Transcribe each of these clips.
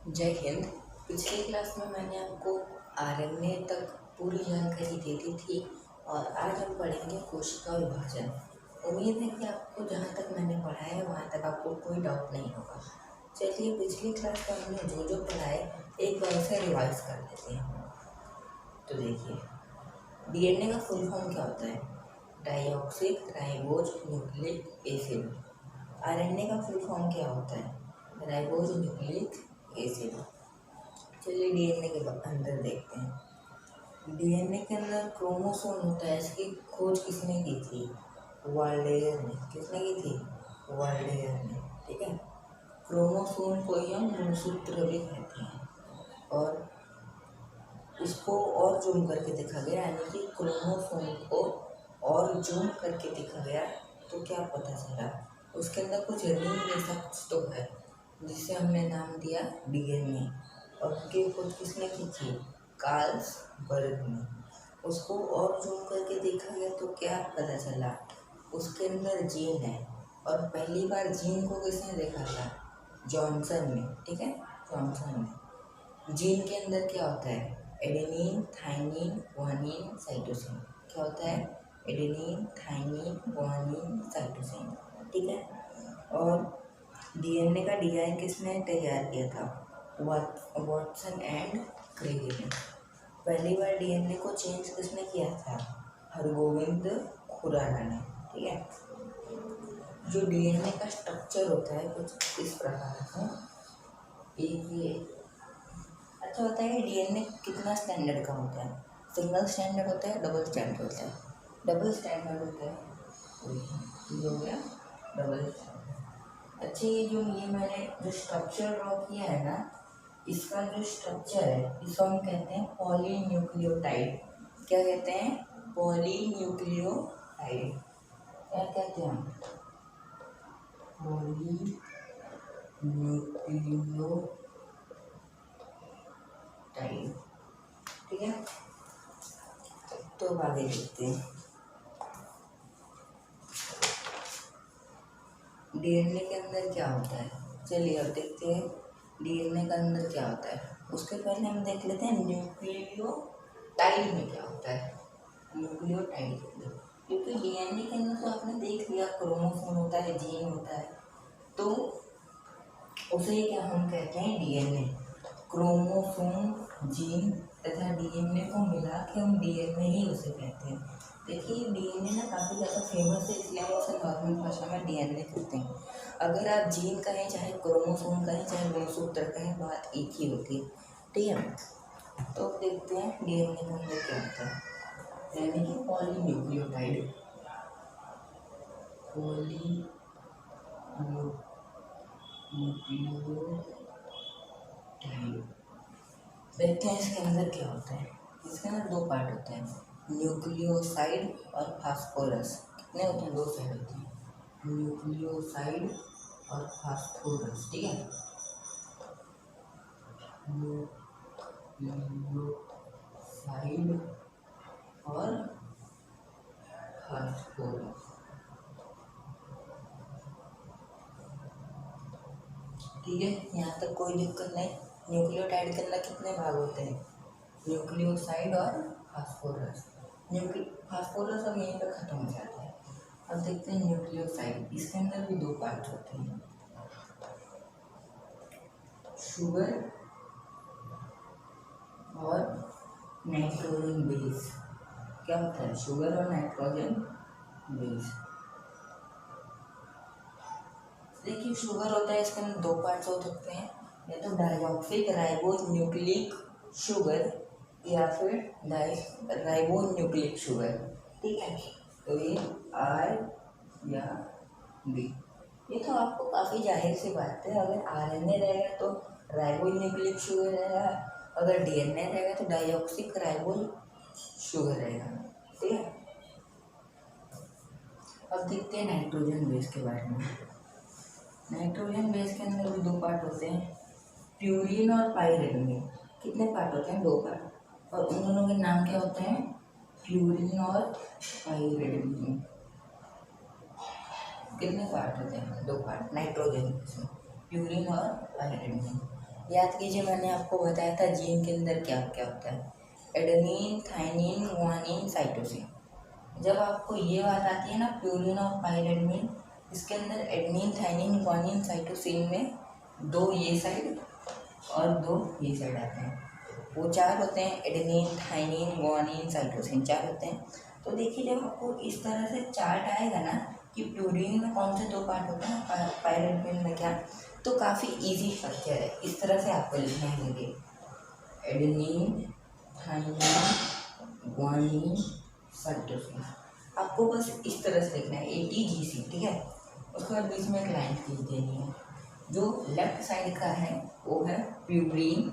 जय हिंद। पिछली क्लास में मैंने आपको आरएनए तक पूरी जानकारी दे दी थी और आज हम पढ़ेंगे कोशिका विभाजन। उम्मीद है कि आपको जहाँ तक मैंने पढ़ाया है वहाँ तक आपको कोई डाउट नहीं होगा। चलिए पिछली क्लास में हमने जो जो पढ़ा है एक बार उसे रिवाइज कर लेते हैं। तो देखिए, डीएनए का फुल फॉर्म क्या होता है? Deoxy ribose nucleic acid. RNA का फुल फॉर्म क्या होता है? Ribose nucleic acid. चलिए डीएनए के अंदर देखते हैं। डीएनए के अंदर क्रोमोसोम होता है। इसकी खोज किसने की थी? वाल्डेयर ने। किसने की थी? वाल्डेयर ने। ठीक है। क्रोमोसोम को ही हम गुणसूत्र भी कहते हैं और उसको और जूम करके देखा गया, यानी कि क्रोमोसोम को और जूम करके देखा गया तो क्या पता चला? उसके अंदर कुछ रिंग जैसा कुछ तो है जिसे हमने नाम दिया डीएनए। और उसकी खोज किसने की थी? कार्ल्स बर्ग ने। उसको और जूम करके देखा गया तो क्या पता चला? उसके अंदर जीन है। और पहली बार जीन को किसने देखा था? जॉनसन ने। ठीक है, जॉनसन ने। जीन के अंदर क्या होता है? Adenine, thymine, guanine, cytosine. क्या होता है? Adenine, thymine, guanine, cytosine. ठीक है। और डीएनए का डिजाइन किसने तैयार किया था? वाटसन एंड क्रेग ने। पहली बार डीएनए को चेंज किसने किया था? हरगोविंद खुराना ने। ठीक है। जो डीएनए का स्ट्रक्चर होता है कुछ इस प्रकार से। एक ये अच्छा होता है। डीएनए कितना स्टैंडर्ड का होता है? सिंगल स्टैंडर्ड होता है, डबल स्टैंडर्ड होता है? डबल स्टैंडर्ड होता है। ये हो गया डबल स्टैंडर्ड। अच्छा, ये मैंने जो स्ट्रक्चर ड्रॉ किया है ना, इसका जो स्ट्रक्चर है इसको हम कहते हैं पॉलीन्यूक्लियोटाइड। क्या कहते हैं? पॉलीन्यूक्लियोटाइड। क्या कहते हैं हम? पॉलीन्यूक्लियोटाइड। ठीक है। तो अब आगे देखते हैं डीएनए के अंदर क्या होता है। चलिए अब देखते हैं डीएनए के अंदर क्या होता है। उसके पहले हम देख लेते हैं न्यूक्लियोटाइड में क्या होता है। न्यूक्लियोटाइड के अंदर, क्योंकि डीएनए के अंदर तो आपने देख लिया क्रोमोसोम होता है, जीन होता है, तो उसे क्या हम कहते हैं? डीएनए। क्रोमोसोम, जीन तथा डीएनए को मिला के हम डीएनए ही उसे कहते हैं। देखिए डीएनए ना काफ़ी ज़्यादा फेमस है, इसलिए हम उसे नॉर्मल भाषा में डीएनए कहते हैं। अगर आप जीन कहें, चाहे क्रोमोसोम कहें, चाहे गुणसूत्र कहें, बात एक ही होती है। ठीक है। तो देखते हैं डीएनए के अंदर क्या होता है, यानी कि पॉलीन्यूक्लियोटाइड। पॉलीन्यूक्लियोटाइड देखते हैं इसके अंदर क्या होता है। इसके अंदर दो पार्ट होते हैं, न्यूक्लियोसाइड और फास्फोरस। कितने होते हैं? दो साइड होते हैं, न्यूक्लियोसाइड और फास्फोरस। ठीक है। न्यूक्लियोसाइड और फास्फोरस। ठीक है, यहाँ तक कोई दिक्कत नहीं। न्यूक्लियोटाइड के अंदर कितने भाग होते हैं? न्यूक्लियोसाइड और फास्फोरस। फास्फोरस अब यहीं पर खत्म हो जाता है। अब देखते हैं न्यूक्लियोसाइड। इसके अंदर भी दो पार्ट होते हैं, शुगर और नाइट्रोजन बेस। क्या होता है? शुगर और नाइट्रोजन बेस। देखिए शुगर होता है, इसके अंदर दो पार्ट्स हो सकते हैं, या तो डाइऑक्सिक राइबोज न्यूक्लिक शुगर या फिर राइबोज न्यूक्लिक शुगर। ठीक है। तो ये आर या बी। ये तो आपको काफ़ी जाहिर सी बात है। अगर आरएनए रहेगा तो राइबोज न्यूक्लिक शुगर रहेगा, अगर डीएनए रहेगा तो डाइऑक्सिक राइबोज शुगर रहेगा। ठीक है। अब देखते हैं नाइट्रोजन बेस के बारे में। नाइट्रोजन बेस के अंदर भी दो पार्ट होते हैं, प्यूरिन और पाइरिडिन। कितने पार्ट होते हैं? दो पार्ट। और उन दोनों के नाम क्या होते हैं? प्यूरिन और पाइरिडिन। कितने पार्ट होते हैं? दो पार्ट नाइट्रोजन बेस में, प्यूरिन और पाइरिडिन। याद कीजिए, मैंने आपको बताया था जीन के अंदर क्या क्या होता है, एडेनिन, थाइमिन, गुआनिन, साइटोसिन। जब आपको ये बात आती है ना प्यूरिन और पाइरिडीन, इसके अंदर एडेनिन, थाइमिन, गुआनिन, साइटोसिन में 2 ये साइड और 2 ये साइड आते हैं। वो 4 होते हैं, एडेनिन, थाइमिन, गुआनिन, साइटोसिन 4 होते हैं। तो देखिए, जब आपको इस तरह से चार्ट आएगा ना कि प्यूरिन में कौन से 2 पार्ट होते हैं, पाइरिडीन में क्या, तो काफ़ी इजी स्ट्रक्चर है। इस तरह से आपको लिखना है, देखिए एडेनिन, थाइमिन, गुआनिन, साइटोसिन। आपको बस इस तरह से लिखना है ATGC, ठीक है। उसके बाद बीच में एक लाइन खींच देनी है। जो लेफ्ट साइड का है वो है प्यूरिन,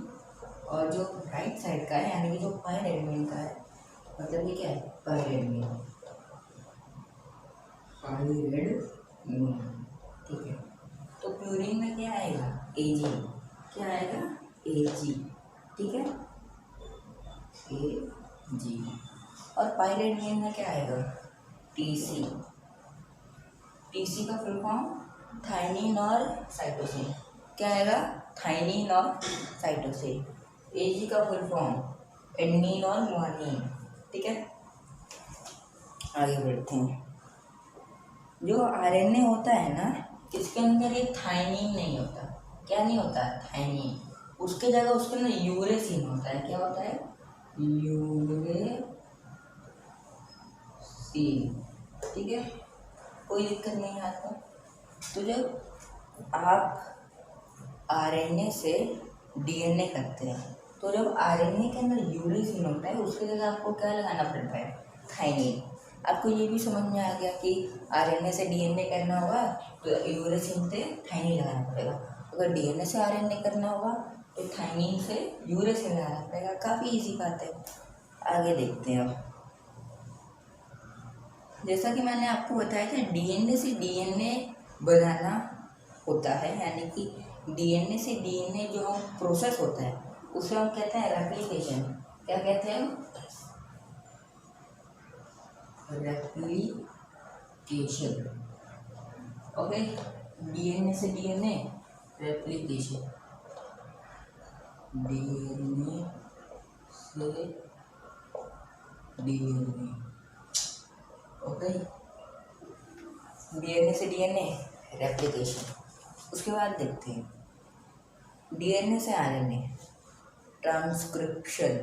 और जो राइट साइड का है यानी कि जो पाइरिडीन का है, मतलब ये क्या है, पाइरिडीन, ठीक है। तो प्यूरिन में क्या आएगा, AG, क्या आएगा, AG, ठीक है, AG। और पाइरिडीन में क्या आएगा, TC। TC का फुल फॉर्म थाइमिन और साइटोसिन, क्या आएगा, थाइमिन और साइटोसिन। AG का फुल फॉर्म एडेनिन और गुआनिन, ठीक है। आगे बढ़ते हैं। जो RNA होता है ना, इसके अंदर एक थाइमिन नहीं होता। क्या नहीं होता, थाइमिन। उसके जगह उसके अंदर यूरेसिन होता है। क्या होता है, यूरेसिन, ठीक है, कोई दिक्कत नहीं है आपको। तो जब आप RNA से DNA करते हैं, तो जब RNA के अंदर यूरेसिन होता है, उसके जगह आपको क्या लगाना पड़ता है, थाइमिन। आपको ये भी समझ में आ गया कि RNA से DNA करना होगा तो यूरेसिन से थाइमिन लगाना पड़ेगा, अगर DNA से RNA करना होगा तो थाइमिन से यूरेसिन लगाना पड़ेगा। काफ़ी इजी बात है। आगे देखते हैं अब। जैसा कि मैंने आपको बताया था, DNA से DNA बनाना होता है, यानी कि DNA से DNA जो हम प्रोसेस होता है उसे हम कहते हैं रेप्लिकेशन। क्या कहते हैं, रेप्लिकेशन, ओके। DNA से DNA रेप्लिकेशन, DNA से DNA, ओके। DNA से DNA रेप्लिकेशन। उसके बाद देखते हैं DNA से RNA ट्रांसक्रिप्शन।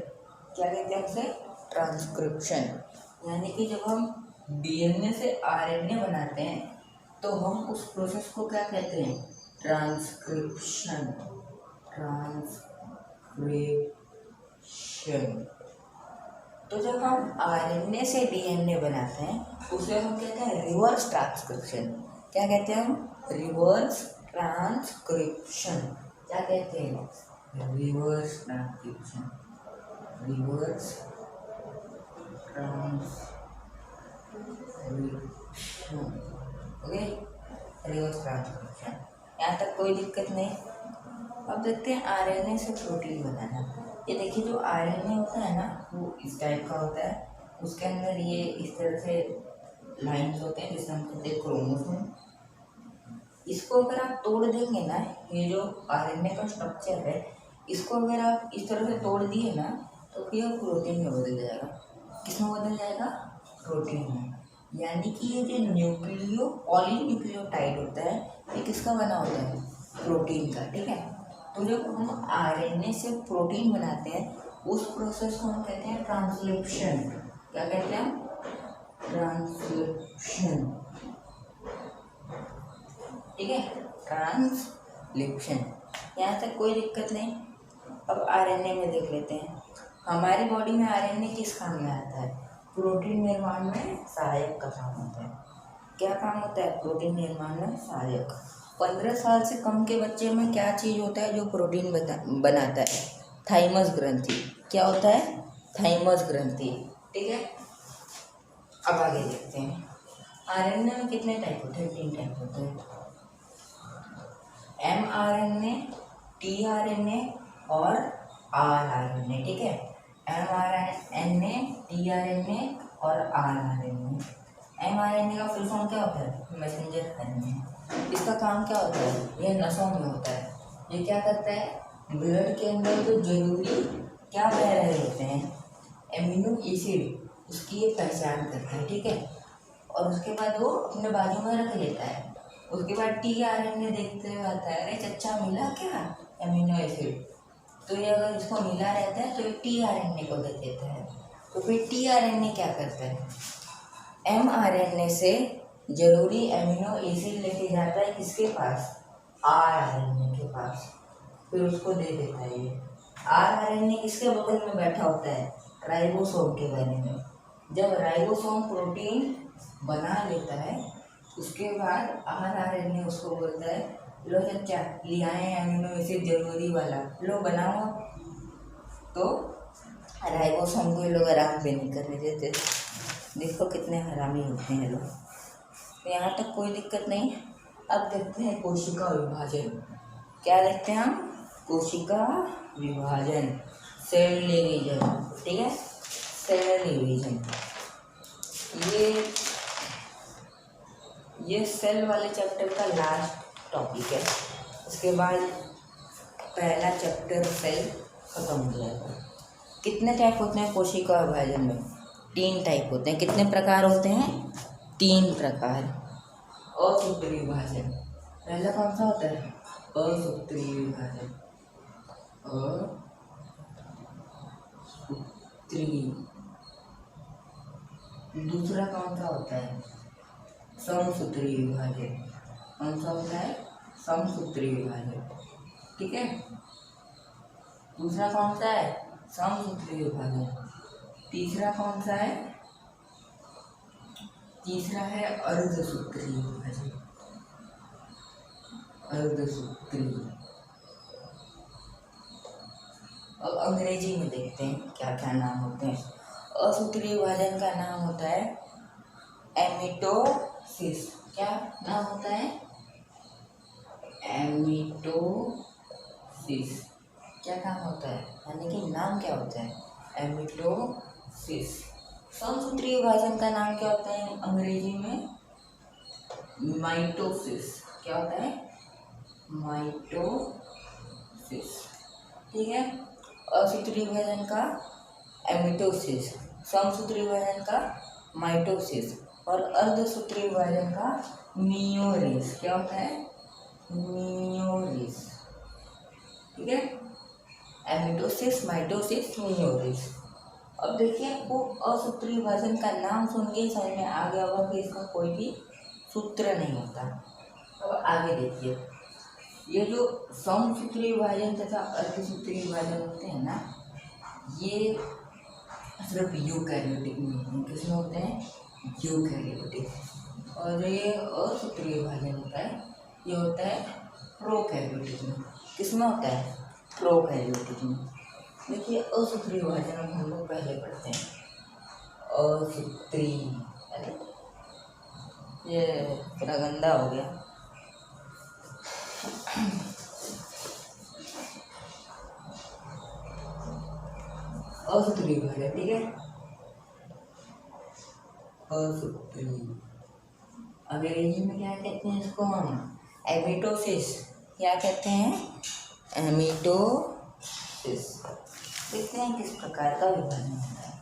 क्या कहते हैं उसे, ट्रांसक्रिप्शन। यानी कि जब हम DNA से RNA बनाते हैं तो हम उस प्रोसेस को क्या कहते हैं, ट्रांसक्रिप्शन, ट्रांसक्रिप्शन। तो जब हम RNA से DNA बनाते हैं उसे हम कहते हैं रिवर्स ट्रांसक्रिप्शन। क्या कहते हैं हम, रिवर्स ट्रांसक्रिप्शन। क्या कहते हैं, reverse transcription, reverse transcription, okay, reverse transcription. यहाँ तक कोई दिक्कत नहीं। अब देखते हैं RNA से प्रोटीन बनाना। ये देखिए, जो RNA होता है ना वो इस टाइप का होता है। उसके अंदर ये इस तरह से लाइन्स होते हैं जिसे हम कहते हैं क्रोमोसोम। इसको अगर आप तोड़ देंगे ना, ये जो RNA का स्ट्रक्चर है, इसको अगर आप इस तरह से तोड़ दिए ना तो ये प्रोटीन में बदल जाएगा। किस में बदल जाएगा, प्रोटीन में। यानी कि ये जो न्यूक्लियो पॉलीन्यूक्लियोटाइड होता है, ये किसका बना होता है, प्रोटीन का, ठीक है। तो जब हम RNA से प्रोटीन बनाते हैं उस प्रोसेस को हम कहते हैं ट्रांसलेशन। क्या कहते हैं, ट्रांसलेशन, ठीक है, ट्रांसलेशन। यहाँ तक कोई दिक्कत नहीं। अब RNA में देख लेते हैं। हमारी बॉडी में RNA किस काम में आता है, प्रोटीन निर्माण में सहायक का काम होता है। क्या काम होता है, प्रोटीन निर्माण में सहायक। 15 साल से कम के बच्चे में क्या चीज़ होता है जो प्रोटीन बनाता है, थाइमस ग्रंथि। क्या होता है, थाइमस ग्रंथि, ठीक है। अब आगे देखते हैं। RNA में कितने टाइप होते हैं, 3 टाइप होते हैं, mRNA, tRNA और rRNA, ठीक है। mRNA, tRNA और rRNA। mRNA का फुल फॉर्म क्या होता है, मैसेंजर RNA। इसका काम क्या होता है, यह नसों में होता है। ये क्या करता है, ब्लड के अंदर तो जरूरी क्या बह रहे होते हैं, एमिनो एसिड, उसकी ये पहचान करता है, ठीक है। और उसके बाद वो अपने बाजू में रख लेता है। उसके बाद टीआरएनए देखते हुए आता है, अरे चच्चा मिला क्या एमिनो एसिड, तो ये अगर इसको मिला रहता है तो ये टीआरएनए को दे देता है। तो फिर टीआरएनए क्या करता है, एमआरएनए से जरूरी एमिनो एसिड लेके जाता है किसके पास, आरआरएनए के पास, फिर उसको दे देता है। ये आरआरएनए किसके बगल में बैठा होता है, राइबोसोम के बारे में। जब राइबोसोम प्रोटीन बना लेता है उसके बाद आरआरएनए उसको बोलता है, लो चच्चा ले आए अमीनो एसिड जरूरी वाला, लो बनाओ। तो राइबोसोम को ये लोग आराम भी नहीं करने देते। देखो कितने हरामी होते हैं लोग। तो यहाँ तक कोई दिक्कत नहीं। अब देखते हैं कोशिका विभाजन। क्या देखते हैं हम, कोशिका विभाजन, सेल डिवीजन, ठीक है, सेल डिवीजन। ये सेल वाले चैप्टर का लास्ट टॉपिक है। उसके बाद पहला चैप्टर सेल खत्म हो जाएगा। कितने टाइप होते हैं कोशिका विभाजन में, 3 टाइप होते हैं। कितने प्रकार होते हैं, 3 प्रकार। असूत्रीय विभाजन, पहला कौन सा होता है, असूत्रीय विभाजन, असूत्रीय। दूसरा कौन सा होता है, समसूत्रीय विभाजन। कौन सा होता है, समसूत्रीय विभाजन, ठीक है। दूसरा कौन सा है, समसूत्रीय विभाजन। तीसरा कौन सा है, तीसरा है अर्धसूत्रीय विभाजन, अर्धसूत्रीय। अब अंग्रेजी में देखते हैं क्या क्या नाम होते हैं। असूत्रीय विभाजन का नाम होता है एमिटोसिस। क्या नाम होता है, एमिटोसिस। क्या काम होता है, यानी कि नाम क्या होता है, एमिटोसिस। समसूत्रीय विभाजन का नाम क्या होता है अंग्रेजी में, माइटोसिस। क्या होता है, माइटोसिस, ठीक है। असूत्रीय विभाजन का एमिटोसिस, समसूत्रीय विभाजन का माइटोसिस और अर्धसूत्रीय विभाजन का मियोसिस। क्या होता है, मियोसिस, ठीक है। एमिटोसिस, माइटोसिस, मियोसिस। अब देखिए आपको असूत्रीय विभाजन का नाम सुन के समझ में आ गया होगा कि इसका कोई भी सूत्र नहीं होता। अब आगे देखिए, ये जो समसूत्रीय विभाजन तथा अर्धसूत्रीय विभाजन होते हैं ना, ये सिर्फ यूकैरियोटिक में होते हैं। किसमें होते हैं, यूकैरियोटिक। और ये असूत्रीय विभाजन होता है, ये होता है प्रोकैरियोटिक में। किसमें होता है, प्रोकैरियोटिक में। देखिए असूत्रीय विभाजन हम लोग पहले पढ़ते हैं। असूत्रीय, अरे ये थोड़ा गंदा हो गया। असूत्रीय विभाजन, ठीक है, असूत्रीय। अंग्रेजी में क्या कहते हैं इसको हम, एमिटोसिस। क्या कहते हैं, एमिटोसिस। देखते हैं किस प्रकार का विभाजन होता है।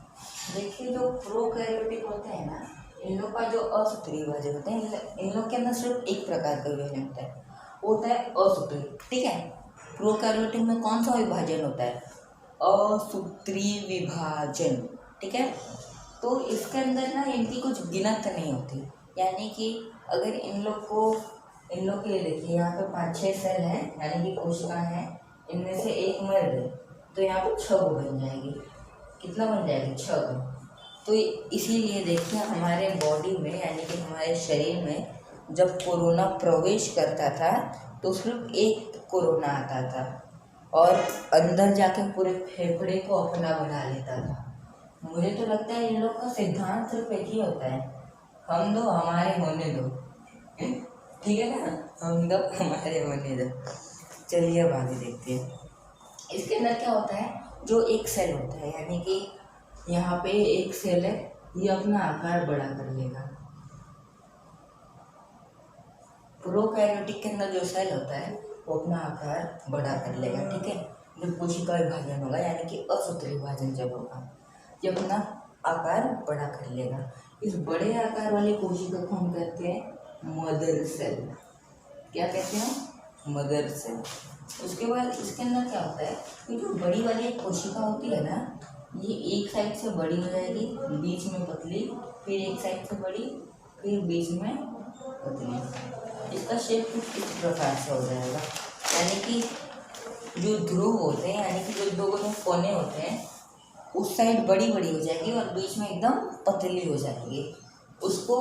देखिए जो प्रोकैरियोटिक होते हैं ना, इन लोग का जो असूत्रीय विभाजन होते हैं, इन लोग के अंदर सिर्फ एक प्रकार का विभाजन होता है, वो होता है असूत्रीय, ठीक है। प्रोकैरियोटिक में कौन सा विभाजन होता है, असूत्रीय विभाजन, ठीक है। तो इसके अंदर ना इनकी कुछ गिनत नहीं होती, यानी कि अगर इन लोग के देखिए यहाँ पे 5-6 सेल हैं, यानी कि कोशिकाएं हैं, इनमें से एक मर गई तो यहाँ पे 6 बन जाएगी। कितना बन जाएगी, 6। तो इसीलिए देखिए हमारे बॉडी में, यानी कि हमारे शरीर में जब कोरोना प्रवेश करता था तो सिर्फ एक कोरोना आता था और अंदर जाके पूरे फेफड़े को अपना बना लेता था। मुझे तो लगता है इन लोग का सिद्धांत सिर्फ एक ही होता है, हम दो हमारे होने दो, ठीक है ना, हम दो हमारे होने दो। चलिए अब आगे देखते हैं। इसके अंदर क्या होता है, जो एक सेल होता है, यानी कि यहाँ पे एक सेल है, ये अपना आकार बड़ा कर लेगा। प्रोकैरियोटिक के अंदर जो सेल होता है वो अपना आकार बड़ा कर लेगा, ठीक है। जब कोशिका विभाजन होगा, यानी कि असूत्री विभाजन जब होगा, जब अपना आकार बड़ा कर लेगा। इस बड़े आकार वाली कोशिका को हम कहते हैं मदर सेल। क्या कहते हैं? Mother cell. उसके बाद इसके अंदर क्या होता है कि जो बड़ी वाली कोशिका होती है ना, ये एक साइड से बड़ी हो जाएगी, बीच में पतली, फिर एक साइड से बड़ी, फिर बीच में पतली। इसका शेप कुछ इस प्रकार से हो जाएगा, यानी कि जो ध्रुव होते हैं, यानी कि जो दो कोने होते हैं, उस साइड बड़ी बड़ी हो जाएगी और बीच में एकदम पतली हो जाएगी। उसको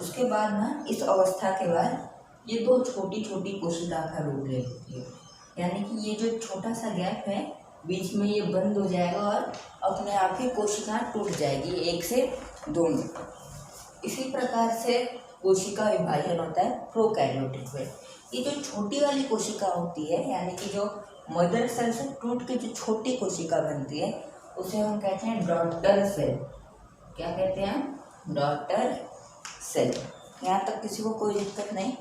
उसके बाद ना, इस अवस्था के बाद ये दो छोटी छोटी कोशिका का रूप ले लेती है, यानी कि ये जो छोटा सा गैप है बीच में, ये बंद हो जाएगा और अपने आप ही कोशिका टूट जाएगी एक से दो में। इसी प्रकार से कोशिका विभाजन होता है प्रोकैरियोटिक में। ये जो छोटी वाली कोशिका होती है, यानी कि जो मदर सेल से टूट के जो छोटी कोशिका बनती है, उसे हम कहते हैं डॉटर सेल। क्या कहते हैं? Daughter cell. यहाँ तक किसी को कोई दिक्कत नहीं,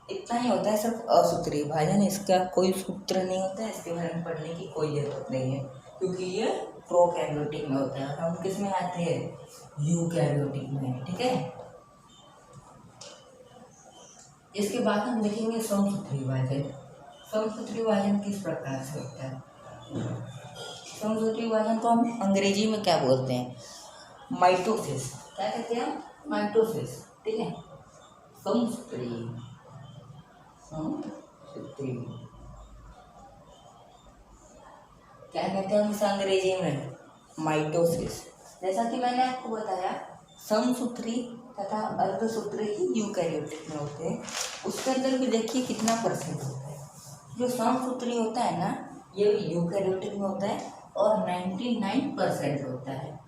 इतना ही होता है सिर्फ असूत्री विभाजन, इसका कोई सूत्र नहीं होता है, इसके बारे में पढ़ने की कोई जरूरत नहीं है, क्योंकि ये प्रोकैरियोटिक में होता है और हम किस में आते हैं? यूकैरियोटिक में। ठीक है। इसके बाद हम देखेंगे समसूत्री विभाजन। समसूत्री विभाजन किस प्रकार से होता है? समसूत्री विभाजन को हम अंग्रेजी में क्या बोलते हैं? माइटोसिस। क्या कहते हैं? माइटोसिस। ठीक है। समसूत्री क्या कहते हैं इसे अंग्रेजी में? माइटोसिस। जैसा कि मैंने आपको बताया, समसूत्री तथा अर्धसूत्री ही यूकैरियोटिक में होते हैं। उसके अंदर भी देखिए कितना परसेंट होता है। जो समसूत्री होता है ना, ये यूकैरियोटिक में होता है और 99% होता है।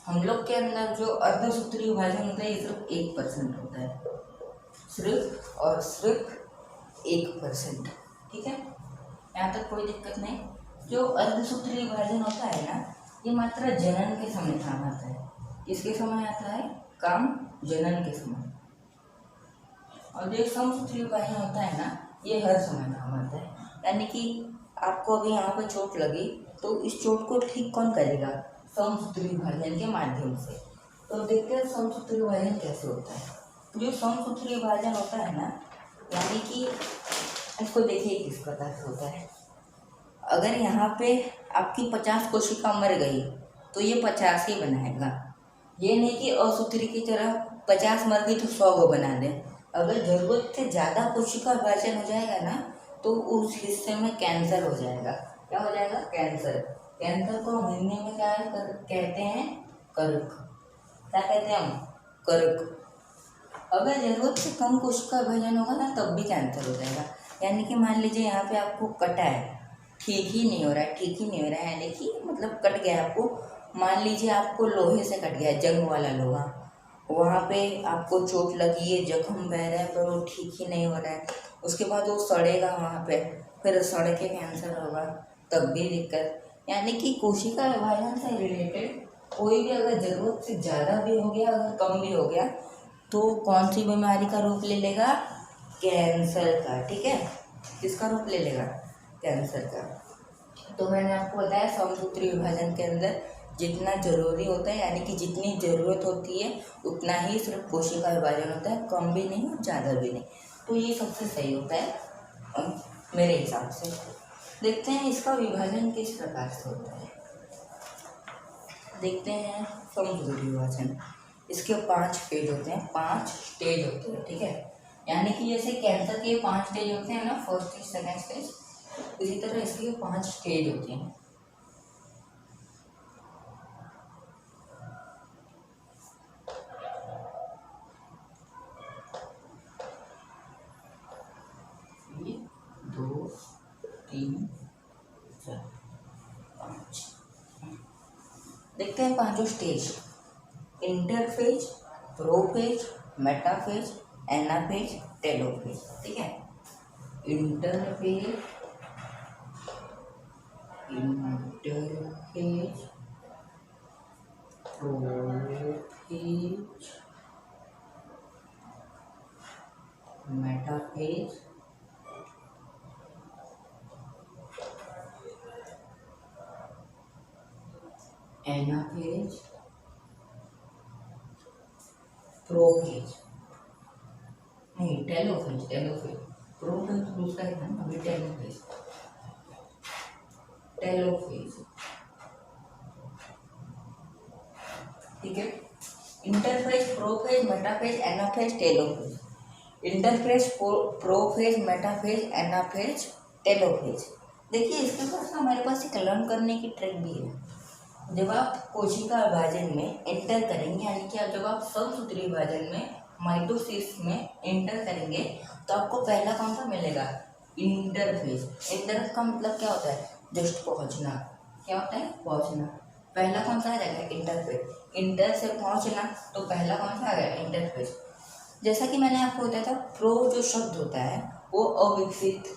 हम लोग के अंदर जो अर्धसूत्री विभाजन होता है, ये सिर्फ 1% होता है, सिर्फ और सिर्फ 1%। ठीक है, यहाँ तक कोई दिक्कत नहीं। जो अर्धसूत्री विभाजन होता है ना, ये मात्र जनन के समय काम आता है। किसके समय आता है काम? जनन के समय। और जो समसूत्री विभाजन होता है ना, ये हर समय काम आता है। यानी कि आपको अभी यहाँ पर चोट लगी, तो इस चोट को ठीक कौन करेगा? समसूत्री विभाजन के माध्यम से। तो देखते हैं समसूत्री विभाजन कैसे होता है। जो समसूत्री विभाजन होता है ना, यानी कि इसको देखिए किस प्रकार से होता है। अगर यहाँ पे आपकी 50 कोशिका मर गई, तो ये 50 ही बनाएगा। ये नहीं कि असूत्री की तरह 50 मर गई तो 100 को बना दे। अगर जरूरत से ज़्यादा कोशिका विभाजन हो जाएगा ना, तो उस हिस्से में कैंसर हो जाएगा। क्या हो जाएगा? कैंसर। कैंसर को हम हिंदी में क्या कहते हैं? कर्क। क्या कहते हैं हम? कर्क। अगर जरूरत से कम कोशिका विभाजन होगा ना, तब भी कैंसर हो जाएगा। यानी कि मान लीजिए यहाँ पे आपको कटा है, ठीक ही नहीं हो रहा है, ठीक ही नहीं हो रहा है, यानी कि मतलब कट गया आपको। मान लीजिए आपको लोहे से कट गया, जंग वाला लोहा, वहाँ पे आपको चोट लगी है, जख्म बह रहा है, पर वो ठीक ही नहीं हो रहा है। उसके बाद वो सड़ेगा वहाँ पे, फिर सड़ के कैंसर होगा, तब भी दिक्कत। यानी कि कोशिका विभाजन से रिलेटेड कोई भी अगर ज़रूरत से ज़्यादा भी हो गया, अगर कम भी हो गया, तो कौन सी बीमारी का रूप ले लेगा? कैंसर का। ठीक है, किसका रूप ले लेगा? कैंसर का। तो मैंने आपको बताया समसूत्री विभाजन के अंदर जितना जरूरी होता है, यानी कि जितनी ज़रूरत होती है उतना ही सिर्फ कोशिका विभाजन होता है, कम भी नहीं और ज़्यादा भी नहीं। तो ये सबसे सही होता है मेरे हिसाब से। देखते हैं इसका विभाजन किस प्रकार से होता है। देखते हैं समसूत्री विभाजन। इसके 5 स्टेज होते हैं, 5 स्टेज होते हैं। ठीक है, यानी कि जैसे कैंसर के 5 स्टेज होते हैं ना, फर्स्ट स्टेज, सेकेंड स्टेज, इसी तरह इसके 5 स्टेज होते हैं। ये 2 3 4 5। देखते हैं पांचों stage. Interphase, prophase, metaphase, anaphase, telophase. ठीक है, interphase, prophase, metaphase, anaphase, prophase, नहीं टेलोफेज, टेलोफेज, प्रोफेज दूसरा है ना, अभी टेलोफेज, टेलोफेज, ठीक है। Interphase, prophase, metaphase, anaphase, telophase. Interphase, prophase, metaphase, anaphase, telophase. देखिए इसके पास हमारे पास एक लर्न करने की ट्रिक भी है। जब आप कोशिका विभाजन में एंटर करेंगे, यानी कि जब आप समसूत्री विभाजन में माइटोसिस में एंटर करेंगे तो आपको पहला कौन सा मिलेगा, इंटरफेज। इंटर का मतलब क्या होता है, जस्ट पहुंचना। क्या होता है, पहुंचना। पहला कौन सा आ जाएगा, इंटरफेज। इंटर से पहुंचना, तो पहला कौन सा आ गया, इंटरफेज। जैसा कि मैंने आपको बताया था, प्रो जो शब्द होता है वो अविकसित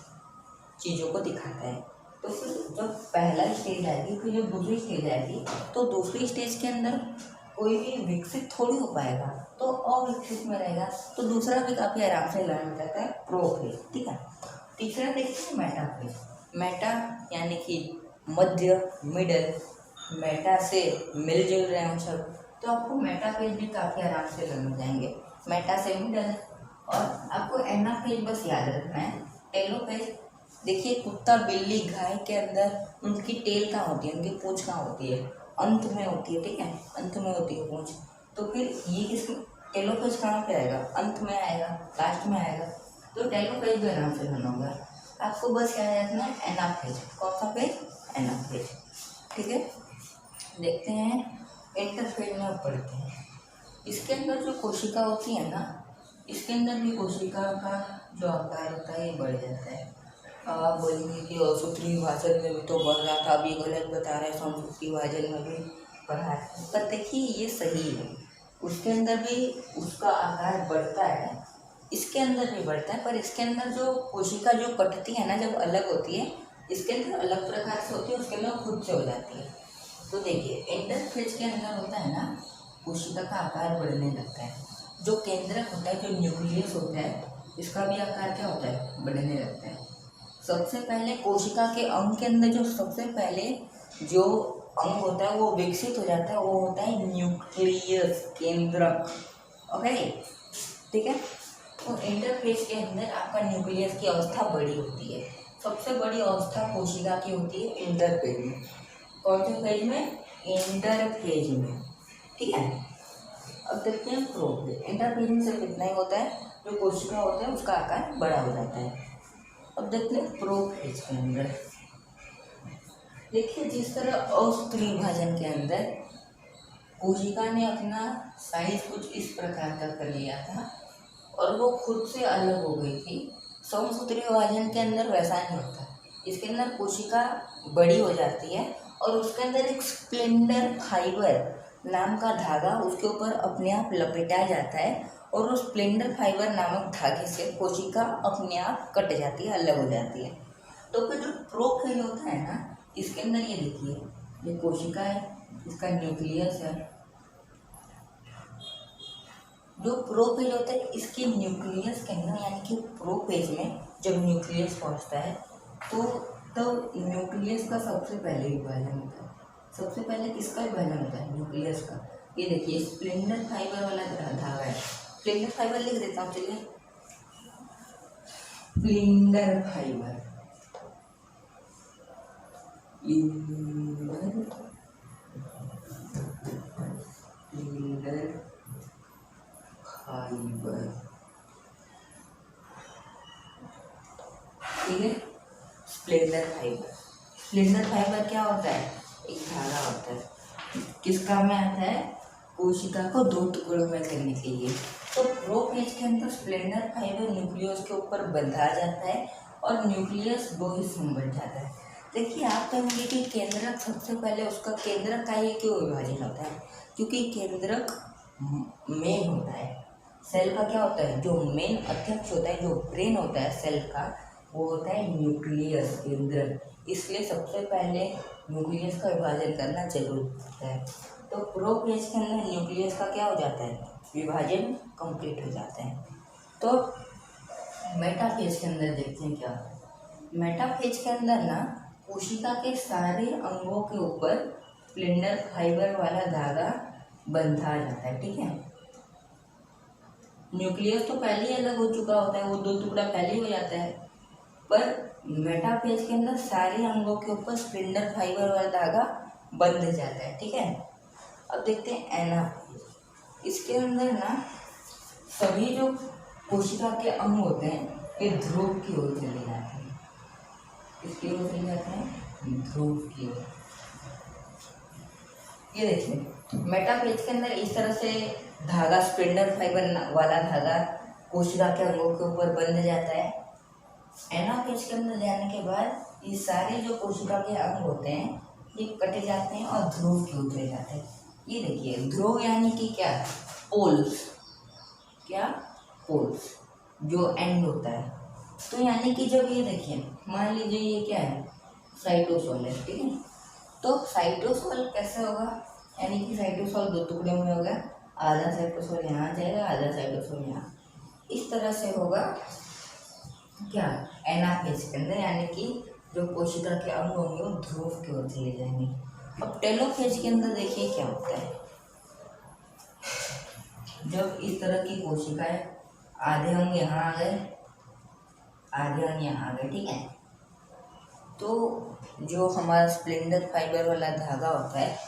चीज़ों को दिखाता है। तो फिर जब पहला स्टेज आएगी, फिर जब दूसरी स्टेज आएगी, तो दूसरी स्टेज के अंदर कोई भी विकसित थोड़ी हो पाएगा, तो अविकसित में रहेगा। तो दूसरा भी काफ़ी आराम से लर्न हो जाता है, प्रोफेज, ठीक है। तीसरा देखते हैं मेटाफेज। मेटा यानी कि मध्य, मिडल, मेटा से मिलजुल रहे हैं सब, तो आपको मेटाफेज भी काफ़ी आराम से लर्न हो जाएंगे। मेटा से मिडल, और आपको एनाफेज बस याद रखना है। टेलोफेज, देखिए कुत्ता, बिल्ली, गाय के अंदर उनकी टेल कहाँ होती है, उनकी पूंछ कहाँ होती है, अंत में होती है, ठीक है, अंत में होती है पूंछ। तो फिर ये किसकी, टेलोफेज कहाँ पे आएगा, अंत में आएगा, लास्ट में आएगा। तो टेलोफेज भी आराम से लर्न होगा। आपको बस याद रखना है एनाफेज। कौन सा फेज, एनाफेज, ठीक है। देखते हैं इंटरफेज में पढ़ते हैं। इसके अंदर जो कोशिका होती है ना, इसके अंदर भी कोशिका का जो आकार होता है ये बढ़ जाता है। आप बोलेंगे कि सूत्री विभाजन में भी तो बढ़ रहा था, अभी गलत बता रहे हैं, समसूत्री विभाजन में भी बढ़ा है। पर देखिए ये सही है, उसके अंदर भी उसका आकार बढ़ता है, इसके अंदर भी बढ़ता है। पर इसके अंदर जो कोशिका जो कटती है ना, जब अलग होती है, इसके अंदर अलग प्रकार से होती है, उसके अंदर खुद से हो जाती है। तो देखिए इंटरफेज के अंदर होता है ना, कोशिका का आकार बढ़ने लगता है। जो केंद्रक होता है, जो न्यूक्लियस होता है, इसका भी आकार क्या होता है, बढ़ने लगता है। सबसे पहले कोशिका के अंग के अंदर जो सबसे पहले जो अंग होता है वो विकसित हो जाता है, वो होता है न्यूक्लियस, केंद्रक, ओके, ठीक है। तो इंटरफेज के अंदर आपका न्यूक्लियस की अवस्था बड़ी होती है। सबसे बड़ी अवस्था कोशिका की होती है इंटरफेज में। कौन से फेज में, इंटरफेज में, ठीक है। अब देखते हैं प्रोफेज। इंटरफेज में सिर्फ इतना ही होता है, जो कोशिका होता है उसका आकार बड़ा हो जाता है। अब देखते हैं प्रोफेज के अंदर। देखिए जिस तरह असूत्री विभाजन के अंदर कोशिका ने अपना साइज कुछ इस प्रकार का कर लिया था और वो खुद से अलग हो गई थी, समसूत्री विभाजन के अंदर वैसा नहीं होता। इसके अंदर कोशिका बड़ी हो जाती है और उसके अंदर एक स्प्लेंडर फाइबर नाम का धागा उसके ऊपर अपने आप लपेटा जाता है, और उस स्प्लेंडर फाइबर नामक धागे से कोशिका अपने आप कट जाती है, अलग हो जाती है। तो फिर जो प्रोफेज होता है ना, इसके अंदर ये देखिए, ये कोशिका है, इसका न्यूक्लियस है। जो प्रोफेज होता है, इसके न्यूक्लियस के अंदर, यानी कि प्रोफेज में जब न्यूक्लियस पहुंचता है तो न्यूक्लियस का सबसे पहले विभाजन होता है। सबसे पहले किसका विभाजन होता है, न्यूक्लियस का। ये देखिए स्प्लेंडर फाइबर वाला धागा है, स्प्लेंडर फाइबर लिख देता हूँ, चलिए, स्प्लेंडर फाइबर, स्प्लेंडर फाइबर, ठीक है। स्प्लेंडर फाइबर, स्प्लेंडर फाइबर क्या होता है, एक धागा होता है, किस काम में आता है, कोशिका को दो टुकड़ों में करने के लिए। तो प्रोफेज के अंदर स्प्लेंडर फाइबर न्यूक्लियस के ऊपर बंधा जाता है और न्यूक्लियस दो हिस्सों में बढ़ जाता है। देखिए आप कहेंगे कि केंद्रक सबसे पहले उसका केंद्रक का ही क्यों विभाजन होता है, क्योंकि केंद्रक मेन होता है। सेल का क्या होता है, जो मेन अध्यक्ष होता है, जो ब्रेन होता है सेल का, वो होता है न्यूक्लियस, केंद्रक। इसलिए सबसे पहले न्यूक्लियस का विभाजन करना जरूरी होता है। तो प्रोफेज के अंदर न्यूक्लियस का क्या हो जाता है, विभाजन कंप्लीट हो जाता है। तो मेटाफेज के अंदर देखते हैं क्या होता है। मेटाफेज के अंदर ना कोशिका के सारे अंगों के ऊपर स्प्लिंडर फाइबर वाला धागा बंधा जाता है, ठीक है। न्यूक्लियस तो पहले ही अलग हो चुका होता है, वो दो टुकड़ा पहले ही हो जाता है, पर मेटाफेज के अंदर सारे अंगों के ऊपर स्प्लिंडर फाइबर वाला धागा बंध जाता है, ठीक है। अब देखते हैं एनाफेज। इसके अंदर ना सभी जो कोशिका के अंग होते हैं ये ध्रुव की ओर चले जाते हैं। किसकी ओर चले जाते हैं? ध्रुव की ओर। ये देखिए मेटाफेज के अंदर इस तरह से धागा, स्प्लिंडर फाइबर वाला धागा कोशिका के अंगों के ऊपर बंध जाता है। एनाफेज के अंदर जाने के बाद ये सारे जो कोशिका के अंग होते हैं ये कटे जाते हैं और ध्रुव की ओर चले जाते हैं। ये देखिए ध्रुव यानी कि क्या? पोल्स। क्या? पोल्स, जो एंड होता है। तो यानी कि जब ये देखिए मान लीजिए ये क्या है? साइटोसोल है, ठीक है। तो साइटोसोल कैसे होगा? यानी कि साइटोसोल दो टुकड़े में होगा, आधा साइटोसोल यहाँ आ जाएगा, आधा साइटोसोल यहाँ, इस तरह से होगा क्या? एनाफेज के अंदर, यानी कि जो कोशिका के अंग होंगे वो ध्रुव की ओर चले जाएंगे। अब टेलोफेज के अंदर देखिए क्या होता है। जब इस तरह की कोशिकाएं, आधे अंग यहाँ आ गए, आधे अंग यहाँ आ गए, ठीक है। तो जो हमारा स्प्लिंडर फाइबर वाला धागा होता है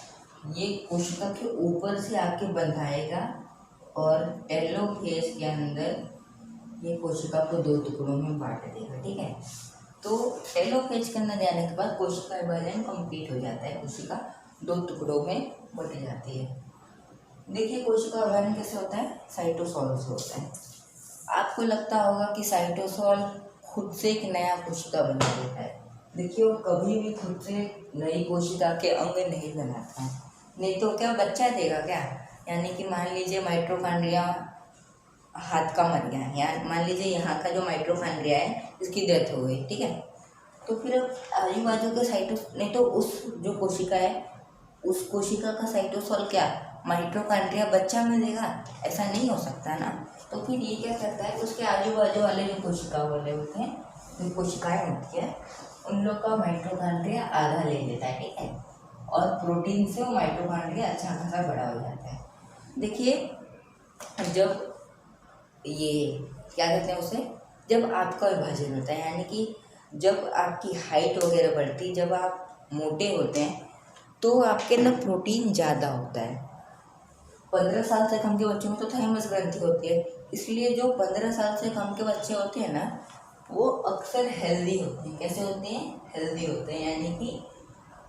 ये कोशिका के ऊपर से आके बंधाएगा और टेलोफेज के अंदर ये कोशिका को दो टुकड़ों में बांट देगा, ठीक है। तो टेलोफेज के अंदर जाने के बाद कोशिका विभाजन कंप्लीट हो जाता है, कोशिका दो टुकड़ों में बट जाती है। देखिए कोशिका विभाजन कैसे होता है? साइटोसोल से होता है। आपको लगता होगा कि साइटोसोल खुद से एक नया कोशिका बना देता है। देखिए वो कभी भी खुद से नई कोशिका के अंग नहीं बनाता है, नहीं तो क्या बच्चा देगा क्या? यानी कि मान लीजिए माइटोकॉन्ड्रिया हाथ का मर गया, या मान लीजिए यहाँ का जो माइटोकॉन्ड्रिया है इसकी डेथ हो गई, ठीक है। तो फिर आजू बाजू के नहीं तो उस जो कोशिका है उस कोशिका का साइटोसोल क्या माइटोकॉन्ड्रिया बच्चा में देगा? ऐसा नहीं हो सकता ना। तो फिर ये क्या करता है, उसके आजू बाजू वाले जो कोशिका वाले होते हैं, जो कोशिकाएं होती है उन लोग का माइटोकॉन्ड्रिया आधा ले लेता है, ठीक है। और प्रोटीन से वो माइटोकॉन्ड्रिया अच्छा खासा बड़ा हो जाता है। देखिए जब ये क्या कहते हैं उसे, जब आपका विभाजन होता है, यानी कि जब आपकी हाइट वगैरह बढ़ती है, जब आप मोटे होते हैं तो आपके अंदर प्रोटीन ज़्यादा होता है। 15 साल से कम के बच्चों में तो थाइमस ग्रंथि होती है, इसलिए जो 15 साल से कम के बच्चे होते हैं ना वो अक्सर हेल्दी होते हैं। कैसे होते हैं? हेल्दी होते हैं, यानी कि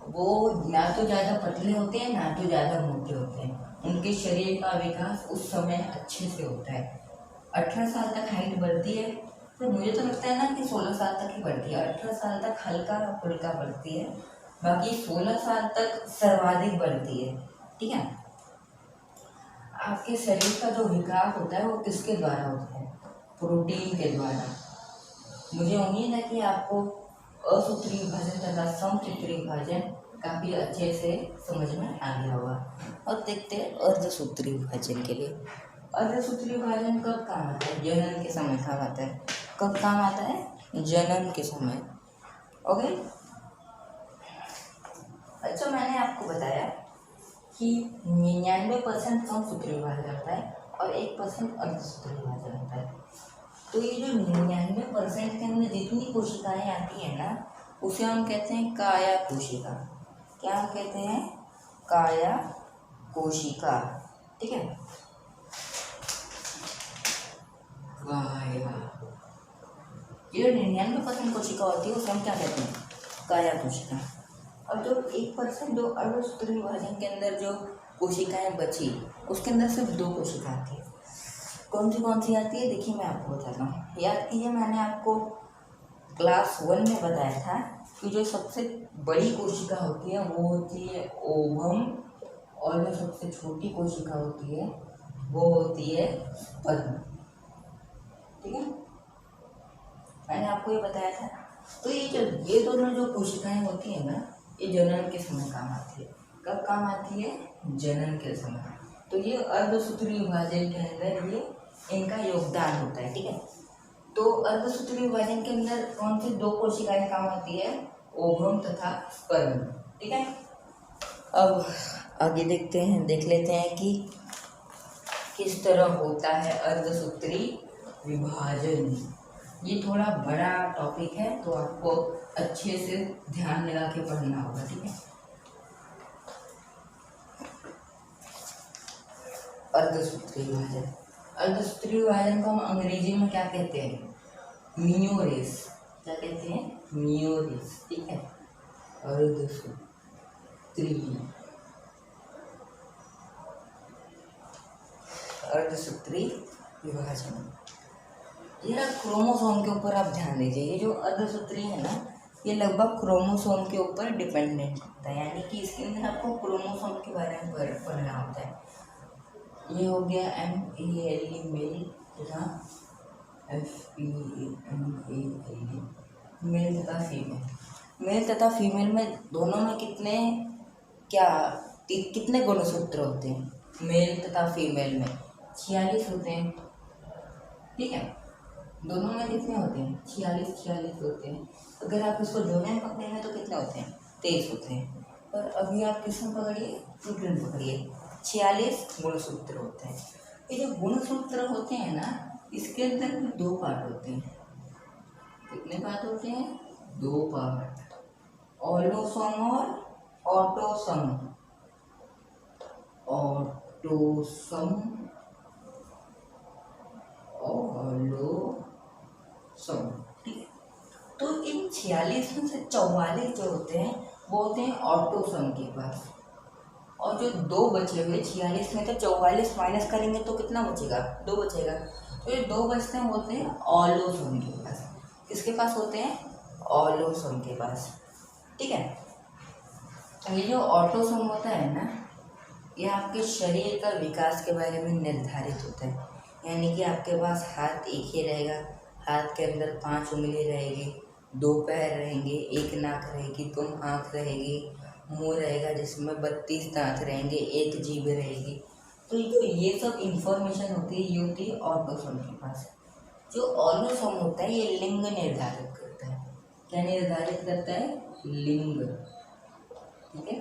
वो ना तो ज़्यादा पतले होते हैं ना तो ज़्यादा मोटे होते हैं। उनके शरीर का विकास उस समय अच्छे से होता है। 18 साल तक हाइट बढ़ती है, तो मुझे तो लगता है ना कि 16 साल तक ही बढ़ती है। 18 साल तक हल्का फुल्का बढ़ती है, बाकी 16 साल तक सर्वाधिक बढ़ती है, ठीक है। आपके शरीर का जो विकास होता है वो किसके द्वारा होता है? प्रोटीन के द्वारा। मुझे उम्मीद है कि आपको असूत्री विभाजन तथा समसूत्री विभाजन काफ़ी अच्छे से समझ में आ गया होगा। और देखते हैं अर्धसूत्री विभाजन के लिए। अर्धसूत्री विभाजन कब काम आता है? जनन के समय काम आता है। कब काम आता है? जनन के समय। ओके। अच्छा मैंने आपको बताया कि 99% समसूत्री विभाजन होता है और 1% अर्धसूत्री विभाजन होता है। तो ये जो 99% के अंदर जितनी कोशिकाएं आती हैं ना उसे हम कहते हैं काया कोशिका। क्या कहते हैं? काया कोशिका, ठीक है। ये 99% कोशिका होती है उसे हम क्या कहते हैं? काया कोशिका। और जो 1% जो अर्धसूत्री विभाजन के अंदर जो कोशिकाएं बची उसके अंदर सिर्फ 2 कोशिका आती है। कौन सी आती है? देखिए मैं आपको बताता हूँ। याद कीजिए मैंने आपको क्लास 1 में बताया था कि जो सबसे बड़ी कोशिका होती है वो होती है ओवम, और जो सबसे छोटी कोशिका होती है वो होती है स्पर्म, ठीक है। मैंने आपको ये बताया था। तो ये दोनों जो कोशिकाएं होती है ना ये जनन के समय काम आती है। कब काम आती है? जनन के समय। तो ये अर्धसूत्री विभाजन के अंदर ये इनका योगदान होता है, ठीक है। तो अर्धसूत्री विभाजन के अंदर कौन सी 2 कोशिकाएं काम आती है? ओवम तथा स्पर्म, ठीक है। अब आगे देख लेते हैं कि किस तरह होता है अर्धसूत्री विभाजन। ये थोड़ा बड़ा टॉपिक है तो आपको अच्छे से ध्यान लगा के पढ़ना होगा, ठीक है। अर्धसूत्री विभाजन, अर्धसूत्री विभाजन को हम अंग्रेजी में क्या कहते हैं? मियोसिस। क्या कहते हैं? मियोसिस, ठीक है। अर्धसूत्री विभाजन। ये क्रोमोसोम के ऊपर आप ध्यान दीजिए। ये जो अर्धसूत्री है ना, ये लगभग क्रोमोसोम के ऊपर डिपेंडेंट होता है, यानी कि इसके अंदर आपको क्रोमोसोम के बारे में पढ़ना होता है। ये हो गया MELE मेल तथा FEMALE मेल तथा फीमेल। मेल तथा फीमेल में दोनों में कितने गुणसूत्र होते हैं? मेल तथा फीमेल में 46 होते हैं, ठीक है। दोनों में कितने होते हैं? 46 होते हैं। अगर आप इसको जोड़ने में पकड़ेंगे तो कितने होते हैं? 23 होते हैं। और अभी आप किसमें पकड़िए? न्यूट्रन पकड़िए। 46 गुणसूत्र होते हैं। ये जो गुणसूत्र होते हैं ना, इसके अंदर 2 पार्ट होते हैं। कितने पार्ट होते हैं? 2 पार्ट, ऑलोसोम और ऑटोसोम। ठीक है। तो इन 46 में से 44 जो होते हैं वो होते हैं ऑटोसोम के पास, और जो 2 बचे हुए 46 में तो 44 माइनस करेंगे तो कितना बचेगा? 2 बचेगा। तो ये 2 बचते हैं होते हैं ऑलोसोम के पास। किसके पास होते हैं? ऑलोसोम के पास, ठीक है। ये जो ऑटोसोम होता है ना, ये आपके शरीर का विकास के बारे में निर्धारित होता है। यानी कि आपके पास हाथ एक ही रहेगा, हाथ के अंदर 5 उंगली रहेगी, 2 पैर रहेंगे, 1 नाक रहेगी, 2 आँख रहेगी, मुंह रहेगा जिसमें 32 दांत रहेंगे, 1 जीभ रहेगी। तो ये सब इंफॉर्मेशन होती है, ये होती है ऑटोसोम के पास। जो ऑलोसोम होता है ये लिंग निर्धारित करता है। क्या निर्धारित करता है? लिंग, ठीक है।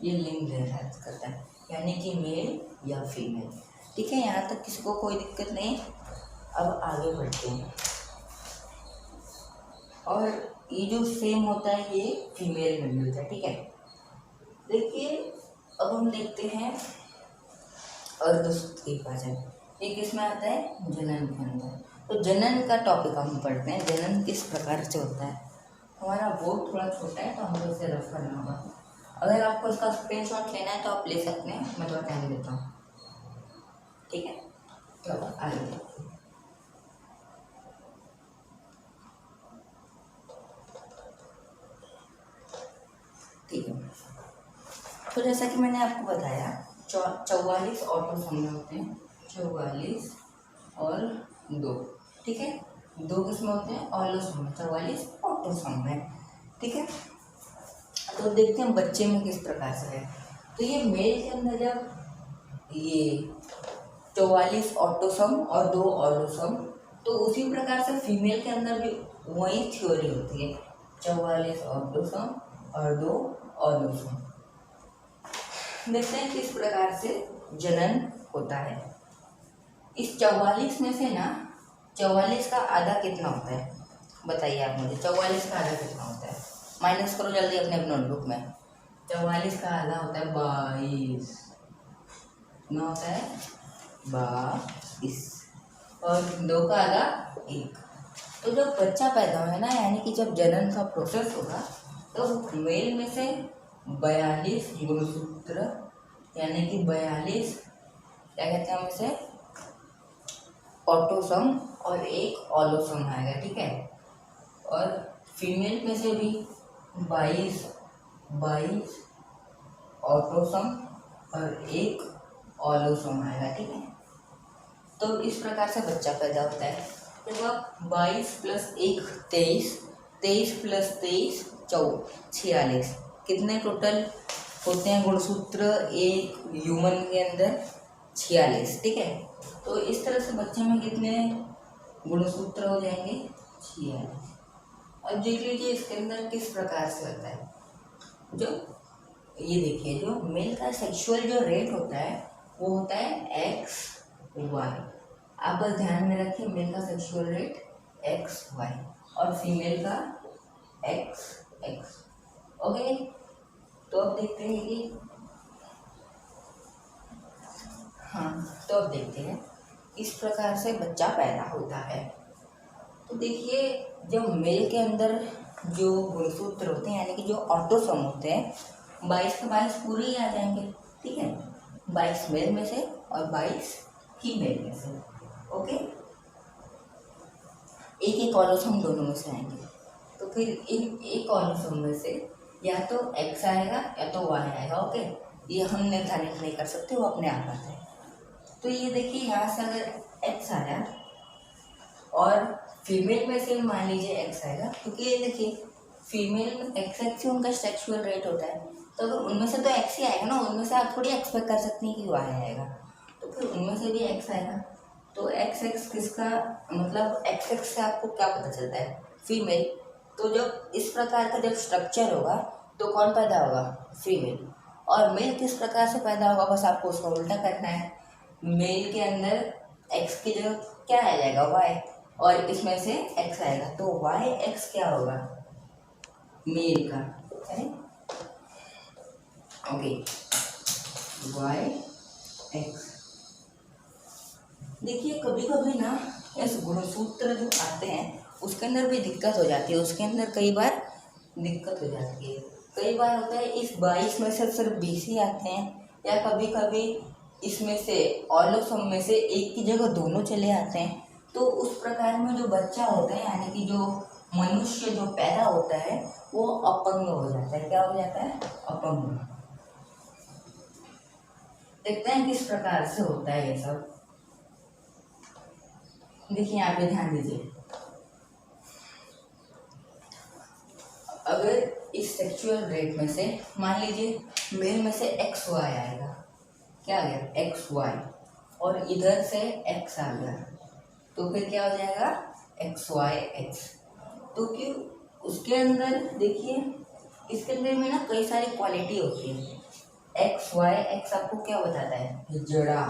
ये लिंग निर्धारित करता है, यानी कि मेल या फीमेल, ठीक है। यहाँ तक किसी को कोई दिक्कत नहीं। अब आगे बढ़ते हैं। और ये जो सेम होता है ये फीमेल में भी होता है, ठीक है। देखिए अब हम देखते हैं अर्धसूत्री विभाजन। ये किस में आता है? जनन के अंदर। तो जनन का टॉपिक हम पढ़ते हैं। जनन किस प्रकार से होता है? हमारा बोर्ड थोड़ा छोटा है तो हमको इसे रफ करना होगा। अगर आपको इसका स्क्रीनशॉट लेना है तो आप ले सकते हैं, मैं थोड़ा टाइम देता हूँ, ठीक है। तो आगे देखते हैं। ठीक है, तो जैसा कि मैंने आपको बताया 44 ऑटोसोम होते हैं, 44 और 2, ठीक है। 2 किसमें होते हैं? ऑलोसोम। 44 ऑटोसोम में, ठीक है। तो देखते हैं बच्चे में किस प्रकार से है। तो ये मेल के अंदर जब ये 44 ऑटोसोम और 2 ऑलोसोम, तो उसी प्रकार से फीमेल के अंदर भी वही थ्योरी होती है, 44 ऑटोसोम और 2 ऑलोसोम। देखते हैं किस प्रकार से जनन होता है। इस 44 में से ना 44 का आधा कितना होता है? बताइए आप मुझे, 44 का आधा कितना होता है? माइनस करो जल्दी अपने नोटबुक में। 44 का आधा होता है 22। कितना होता है? 22। और 2 का आधा 1। तो जब बच्चा पैदा होगा ना, यानी कि जब जनन का प्रोसेस होगा, तो मेल में से 42 गुणसूत्र, यानी कि 42 क्या कहते हैं हम इसे? ऑटोसोम और 1 ऑलोसोम आएगा, ठीक है। और फीमेल में से भी 22 ऑटोसोम और 1 ऑलोसोम आएगा, ठीक है। तो इस प्रकार से बच्चा पैदा होता है। जब 22 + 1 23, 23 + 23 46, कितने टोटल होते हैं गुणसूत्र एक ह्यूमन के अंदर? 46, ठीक है। तो इस तरह से बच्चे में कितने गुणसूत्र हो जाएंगे? 46। अब देख लीजिए इसके अंदर किस प्रकार से होता है। जो ये देखिए, जो मेल का सेक्सुअल जो रेट होता है वो होता है एक्स वाई। आप बस ध्यान में रखिए, मेल का सेक्सुअल रेट एक्स वाई और फीमेल का एक्स एक्स। ओके, तो अब देखते हैं कि तो अब देखते हैं इस प्रकार से बच्चा पैदा होता है। तो देखिए, जब मेल के अंदर जो गुणसूत्र होते हैं यानी कि जो ऑटोसोम होते हैं, 22 के 22 पूरे ही आ जाएंगे। ठीक है, 22 मेल में से और 22 फीमेल में से। ओके, एक एक ऑटोसोम दोनों में से आएंगे। तो फिर इन एक ऑटोसोम में से या तो एक्स आएगा या तो वाई आएगा। ओके, ये हम निर्धारित नहीं कर सकते, वो अपने आप आता है। तो ये देखिए, यहाँ से अगर एक्स आया और फीमेल में से मान लीजिए एक्स आएगा, क्योंकि ये देखिए फीमेल में एक्स एक्स ही उनका सेक्सुअल रेट होता है, तो अगर उनमें से तो एक्स ही आएगा ना, उनमें से आप थोड़ी एक्सपेक्ट कर सकती हैं कि वाई आएगा। तो फिर उनमें से भी एक्स आएगा, तो एक्स एक्स किसका, मतलब एक्स एक्स से आपको क्या पता चलता है, फीमेल। तो जब इस प्रकार का जब स्ट्रक्चर होगा तो कौन पैदा होगा, फीमेल। और मेल किस प्रकार से पैदा होगा, बस आपको उसका उल्टा करना है। मेल के अंदर एक्स की जगह क्या आ जाएगा, वाई, और इसमें से एक्स आएगा, तो वाई एक्स क्या होगा, मेल का है। Okay, Y X. देखिए, कभी कभी ना इस गुणसूत्र जो आते हैं उसके अंदर भी दिक्कत हो जाती है, उसके अंदर कई बार दिक्कत हो जाती है। कई बार होता है इस 22 में से सिर्फ 20 ही आते हैं, या कभी कभी इसमें से ऑलोसोम में से एक की जगह दोनों चले आते हैं। तो उस प्रकार में जो बच्चा होता है यानी कि जो मनुष्य जो पैदा होता है वो अपंग हो जाता है। क्या हो जाता है, अपंग। देखते हैं किस प्रकार से होता है ये सब। देखिए, यहाँ पे ध्यान दीजिए, अगर इस सेक्सुअल रेट में से मान लीजिए मेल में से एक्स वाई आएगा, क्या आ गया, एक्स वाई, और इधर से एक्स आ गया, तो फिर क्या हो जाएगा, एक्स वाई एक्स। तो क्यों, उसके अंदर देखिए, इसके अंदर में ना कई सारी क्वालिटी होती है। एक्स वाई एक्स आपको क्या बताता है, जड़ा।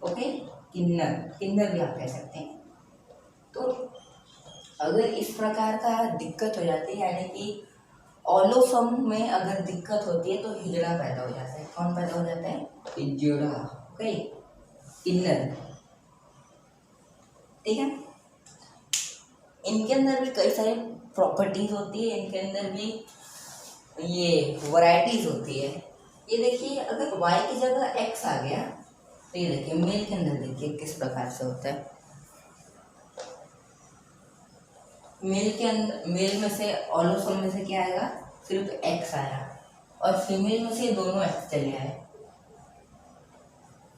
ओके, किन्नर, किन्नर भी आप कह सकते हैं। तो अगर इस प्रकार का दिक्कत हो जाती है यानी कि ऑलोसम में अगर दिक्कत होती है तो हिजड़ा पैदा हो जाता है। कौन पैदा हो जाता है, हिजड़ा। ओके, किन्नर। ठीक है, इनके अंदर भी कई सारी प्रॉपर्टीज होती है, इनके अंदर भी ये वैरायटीज होती है। ये देखिए, अगर y की जगह x आ गया तो ये देखिए मेल के अंदर देखिए किस प्रकार से होता है। मेल के अंदर, मेल में से ऑलोसोम में से क्या आएगा, सिर्फ x आया, और फीमेल में से दोनों x चले आए,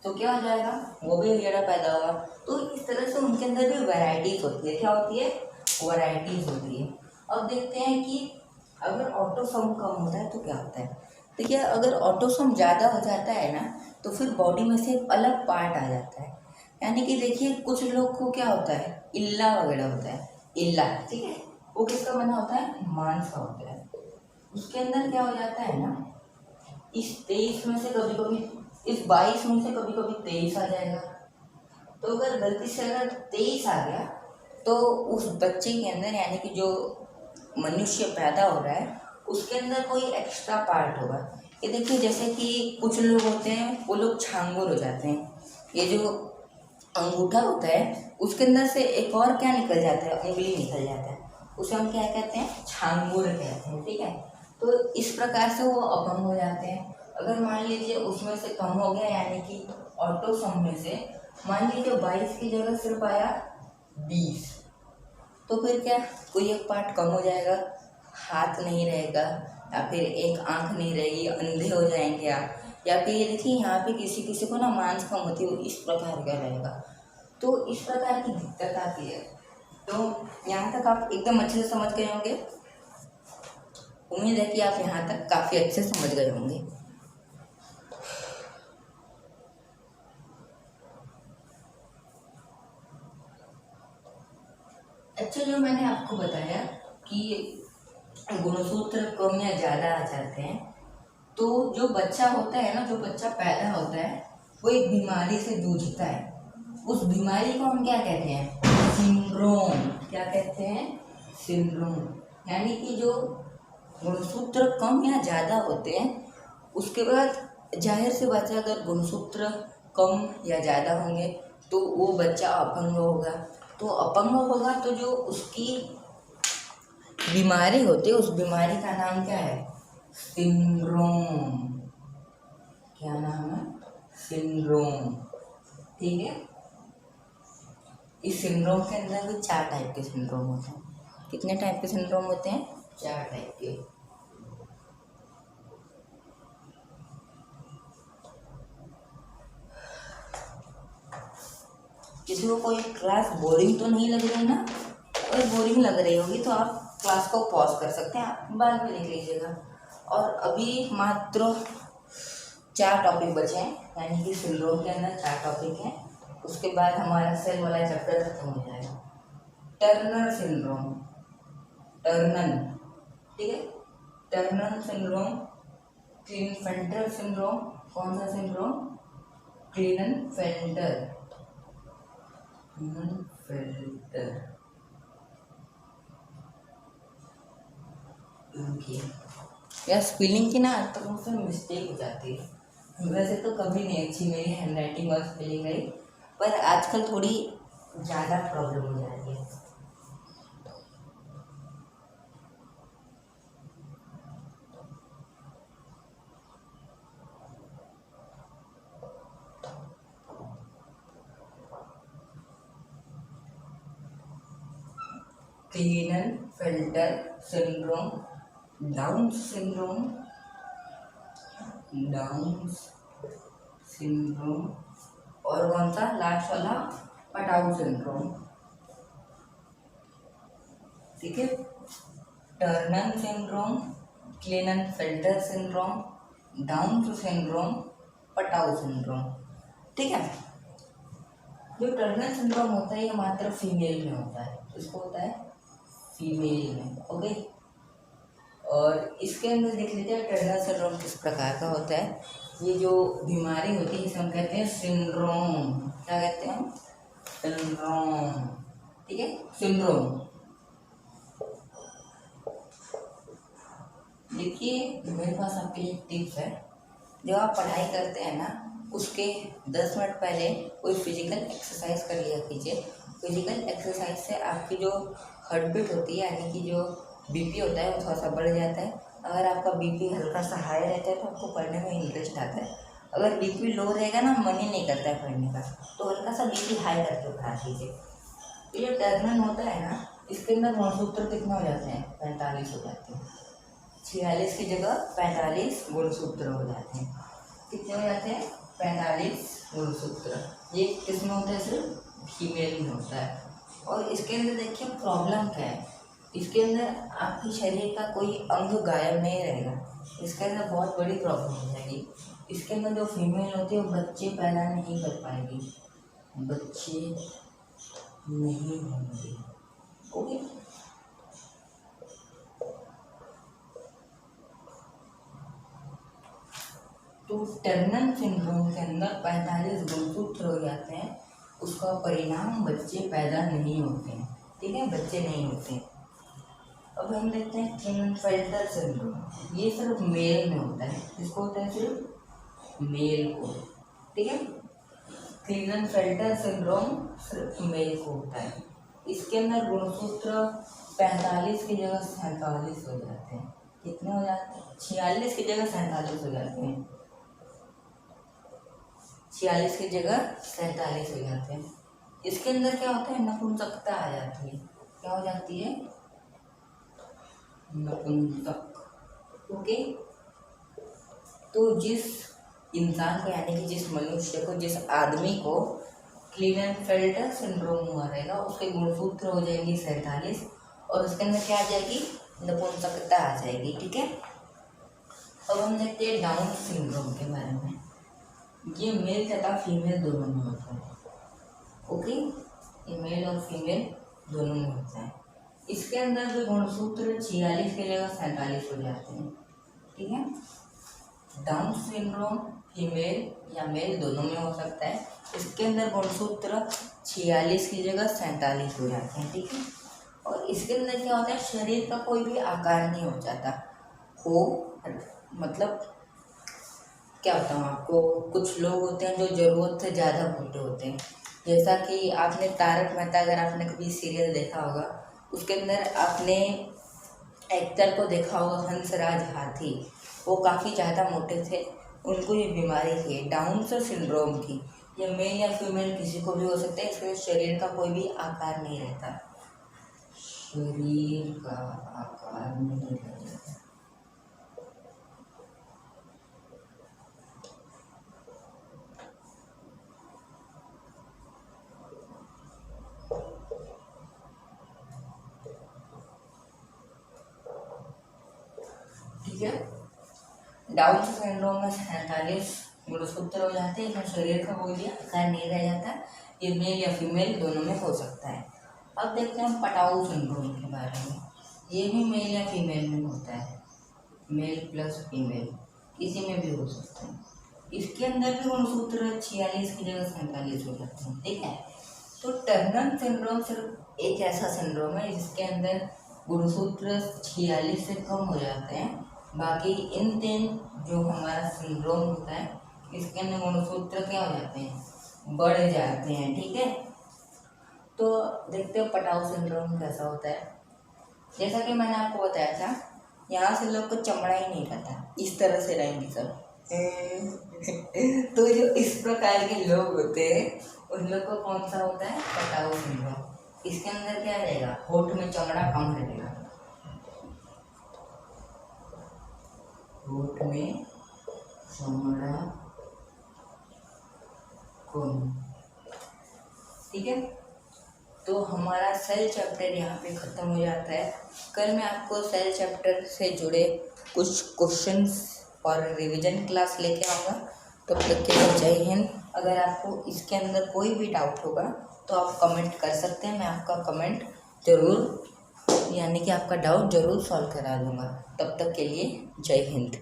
तो क्या हो जाएगा, वो भी हिजड़ा पैदा होगा। तो इस तरह से उनके अंदर भी वैरायटीज होती है। क्या होती है, वैरायटीज होती है। अब देखते हैं कि अगर ऑटोसोम कम होता है तो क्या होता है। देखिए, अगर ऑटोसोम ज़्यादा हो जाता है ना तो फिर बॉडी में से एक अलग पार्ट आ जाता है। यानी कि देखिए, कुछ लोग को क्या होता है, इल्ला वगैरह होता है, इल्ला। ठीक है, वो किसका बना होता है, मांस का होता है। उसके अंदर क्या हो जाता है ना, इस 23 में से कभी कभी, इस 22 में से कभी कभी 23 आ जाएगा। तो अगर गलती से अगर 23 आ गया तो उस बच्चे के अंदर यानी कि जो मनुष्य पैदा हो रहा है उसके अंदर कोई एक्स्ट्रा पार्ट होगा। ये देखिए, जैसे कि कुछ लोग होते हैं वो लोग छांगुर हो जाते हैं। ये जो अंगूठा होता है उसके अंदर से एक और क्या निकल जाता है, उंगली निकल जाता है, उसे हम क्या कहते हैं, छांगुर कहते हैं। ठीक है, तो इस प्रकार से वो अपंग हो जाते हैं। अगर मान लीजिए उसमें से कम हो गया यानी कि ऑटोसोम में से मान लीजिए 22 की जगह सिर्फ आया 20, तो फिर क्या, कोई एक पार्ट कम हो जाएगा, हाथ नहीं रहेगा, या फिर एक आंख नहीं रहेगी, अंधे हो जाएंगे आप, या फिर ये देखिए यहाँ पे किसी किसी को ना मांस कम होती है, इस प्रकार का रहेगा। तो इस प्रकार की दिक्कत आती है। तो यहाँ तक आप एकदम अच्छे से समझ गए होंगे। उम्मीद है कि आप यहाँ तक काफ़ी अच्छे से समझ गए होंगे। अच्छा, जो मैंने आपको बताया कि गुणसूत्र कम या ज़्यादा आ जाते हैं, तो जो बच्चा होता है ना, जो बच्चा पैदा होता है वो एक बीमारी से जूझता है। उस बीमारी को हम क्या कहते हैं? सिंड्रोम। क्या कहते हैं? सिंड्रोम। यानी कि जो गुणसूत्र कम या ज़्यादा होते हैं, उसके बाद जाहिर सी बात है अगर गुणसूत्र कम या ज़्यादा होंगे तो वो बच्चा अपंग होगा। तो अपंग होगा तो जो उसकी बीमारी होती है उस बीमारी का नाम क्या है? सिंड्रोम। क्या नाम है? सिंड्रोम। ठीक है। इस सिंड्रोम के अंदर भी 4 टाइप के सिंड्रोम होते हैं। कितने टाइप के सिंड्रोम होते हैं? 4 टाइप के। किसी को कोई क्लास बोरिंग तो नहीं लग रही ना? अगर बोरिंग लग रही होगी तो आप क्लास को पॉज कर सकते हैं, आप बाद में देख लीजिएगा। और अभी मात्र 4 टॉपिक बचे हैं, यानी कि सिंड्रोम के अंदर 4 टॉपिक हैं। उसके बाद हमारा सेल वाला चैप्टर खत्म हो जाएगा। टर्नर सिंड्रोम, टर्नर, ठीक है। Turner syndrome, Klinefelter syndrome. कौन सा सिंड्रोम? क्लीनफेल्टर, क्लीनफेल्टर। या स्पेलिंग की ना तो उसमें मिस्टेक हो जाती है। वैसे तो कभी नहीं अच्छी मेरी हैंडराइटिंग और स्पेलिंग रही, पर आजकल थोड़ी ज़्यादा प्रॉब्लम हो जा रही है। Klinefelter syndrome, Down syndrome, Down syndrome, और कौन सा लास्ट वाला? Patau syndrome. ठीक है। Turner syndrome, Klinefelter syndrome, Down syndrome, Patau syndrome. ठीक है। जो टर्नर सिंड्रोम होता है ये मात्र फीमेल में होता है। किसको होता है? फीमेल में। ओके। और इसके अंदर देख लीजिए टर्नर सिंड्रोम किस प्रकार का होता है। ये जो बीमारी होती है इसे हम कहते हैं सिंड्रोम। क्या कहते हैं? सिंड्रोम। ठीक है, सिंड्रोम। देखिए मेरे पास आपके लिए टिप्स है। जब आप पढ़ाई करते हैं ना उसके 10 मिनट पहले कोई फिजिकल एक्सरसाइज कर लिया कीजिए। फिजिकल एक्सरसाइज से आपकी जो हार्ट बीट होती है, यानी कि जो बीपी होता है वो थोड़ा सा बढ़ जाता है। अगर आपका बीपी हल्का सा हाई रहता है तो आपको पढ़ने में इंटरेस्ट आता है। अगर बीपी लो रहेगा ना, मन ही नहीं करता है पढ़ने का, तो हल्का सा बीपी हाई करके पढ़ा कीजिए। तो ये टर्नर होता है ना, इसके अंदर गुणसूत्र कितने हो जाते हैं? 45 हो जाते हैं। 46 की जगह 45 गुणसूत्र हो जाते हैं। कितने हो जाते हैं? 45 गुणसूत्र। ये किसमें होता है? सिर्फ फीमेल में होता है। और इसके अंदर देखिए प्रॉब्लम क्या है। इसके अंदर आपके शरीर का कोई अंग गायब नहीं रहेगा। इसके अंदर बहुत बड़ी प्रॉब्लम हो जाएगी। इसके अंदर जो फीमेल होती है वो बच्चे पैदा नहीं कर पाएगी, बच्चे नहीं होंगे। ओके। तो टर्नर सिंड्रोम के अंदर 45 गुणसूत्र हो जाते हैं। उसका परिणाम बच्चे पैदा नहीं होते हैं। ठीक है, बच्चे नहीं होते हैं। अब हम देखते हैं क्लीनफेल्टर सिंड्रोम। ये सिर्फ मेल में होता है। किसको होता है? सिर्फ मेल को। ठीक है, क्लीनफेल्टर सिंड्रोम सिर्फ मेल को होता है। इसके अंदर गुणसूत्र 45 की जगह 47 हो जाते हैं। कितने हो जाते हैं? 46 की जगह 47 हो जाते हैं। 46 की जगह 47 हो जाते हैं। इसके अंदर क्या होता है? नपुंसकता आ जाती है। क्या हो जाती है? नपुंसक। ओके। तो जिस इंसान को, यानी कि जिस मनुष्य को, जिस आदमी को क्लीनफेल्टर सिंड्रोम हुआ रहेगा उसके गुणसूत्र हो जाएंगे 47 और उसके अंदर क्या आ जाएगी? नपुंसकता आ जाएगी। ठीक है। अब हम देखते हैं डाउन सिंड्रोम के बारे में। ये मेल तथा फीमेल दोनों में होता है। ओके, ये मेल और फीमेल दोनों में होता है। इसके अंदर जो गुणसूत्र 46 की जगह 47 हो जाते हैं। ठीक है, डाउन सिंड्रोम फीमेल या मेल दोनों में हो सकता है। इसके अंदर गुणसूत्र 46 की जगह 47 हो जाते हैं, ठीक है। और इसके अंदर क्या होता है, शरीर का कोई भी आकार नहीं हो जाता हो, मतलब क्या बताऊँ आपको, कुछ लोग होते हैं जो ज़रूरत से ज़्यादा मोटे होते हैं। जैसा कि आपने तारक मेहता, अगर आपने कभी सीरियल देखा होगा, उसके अंदर आपने एक्टर को देखा होगा हंसराज हाथी, वो काफ़ी ज़्यादा मोटे थे, उनको ये बीमारी थी डाउन सिंड्रोम की। ये मेल या फीमेल किसी को भी हो सकता है, इसके शरीर का कोई भी आकार नहीं रहता, शरीर का आकार नहीं रहता। ठीक है, डाउन सिंड्रोम में 47 गुणसूत्र हो जाते हैं, इसमें शरीर का कोई भी आकार नहीं रह जाता। ये मेल या फीमेल दोनों में हो सकता है। अब देखते हैं पटाऊ सिंड्रोम के बारे में। ये भी मेल या फीमेल में होता है, मेल प्लस फीमेल किसी में भी हो सकता है। इसके अंदर भी गुणसूत्र 46 की जगह 47 हो जाते हैं, ठीक है। तो टर्नर सिंड्रोम सिर्फ एक ऐसा सिंड्रोम है जिसके अंदर गुणसूत्र 46 से कम हो जाते हैं। बाकी इन 3 जो हमारा सिंड्रोम होता है, इसके अंदर गुणसूत्र क्या हो जाते हैं, बढ़ जाते हैं, ठीक है। तो देखते हो पटाऊ सिंड्रोम कैसा होता है। जैसा कि मैंने आपको बताया था, यहाँ से लोग को चमड़ा ही नहीं रहता, इस तरह से रहेंगे सब। तो जो इस प्रकार के लोग होते हैं, उन लोग को कौन सा होता है, पटाऊ सिंड्रोम। इसके अंदर क्या रहेगा, होठ में चमड़ा कम रहेगा, होठ में चमड़ा कम, ठीक है। तो हमारा सेल चैप्टर यहाँ पे ख़त्म हो जाता है। कल मैं आपको सेल चैप्टर से जुड़े कुछ क्वेश्चंस और रिवीजन क्लास लेके आऊँगा। तब तक के लिए जय हिंद। अगर आपको इसके अंदर कोई भी डाउट होगा तो आप कमेंट कर सकते हैं, मैं आपका कमेंट ज़रूर, यानी कि आपका डाउट ज़रूर सॉल्व करा दूँगा। तब तक के लिए जय हिंद।